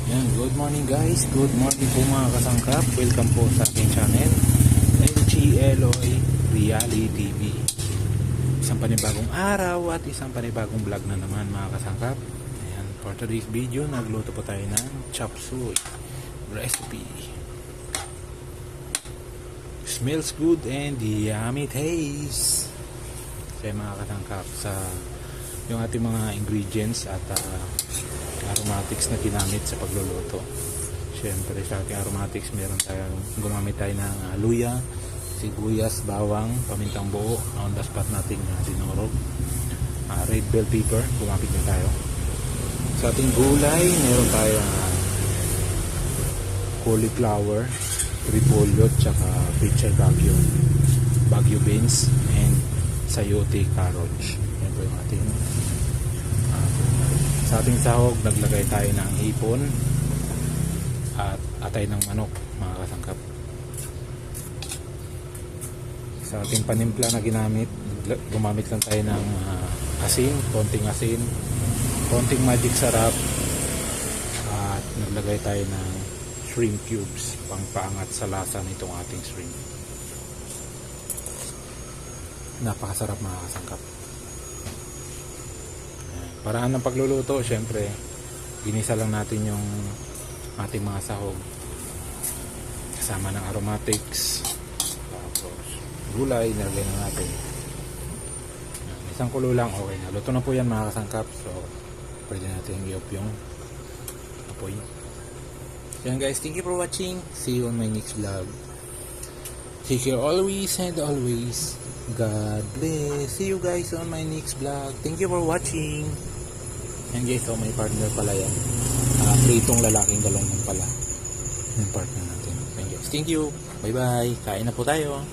Yan, good morning guys, good morning po mga kasangkap. Welcome po sa aking channel LGLOY Reality TV. Isang panibagong araw at isang panibagong vlog na naman mga kasangkap. Ayan, for today's video, nagluto po tayo ng chop suey recipe. Smells good and yummy taste. Kaya mga kasangkap, sa yung ating mga ingredients at aromatics na ginamit sa pagluluto. Siyempre sa ating aromatics meron tayong gumamit tayo ng luya, sibuyas, bawang, pamintang buo, on the spot nating dinurog, red bell pepper, gumamit din tayo. Sa ating gulay meron tayong cauliflower, repolyo, tsaka pechay bagyo beans, and sayote carrots. Yan po yung ating sa ating sahog, naglagay tayo ng hipon at atay ng manok mga kasangkap. Sa ating panimpla na ginamit, gumamit lang tayo ng asin, konting magic sarap, at naglagay tayo ng shrimp cubes pangpaangat sa lasa nitong ating shrimp. Napakasarap mga kasangkap. Paraan ng pagluluto, syempre ginisa lang natin yung ating mga sahog kasama ng aromatics, tapos gulay nilagay na natin. Isang kulo lang, okay na, luto na po yan mga kasangkap. So pwede natin i-off yung apoy. Yan guys, thank you for watching. See you on my next vlog. Take care always and always. God bless. See you guys on my next vlog. Thank you for watching. And guys, so may partner pala yan. Pritong lalaking galong pala yung partner natin. Thank you. Bye bye. Kain na po tayo.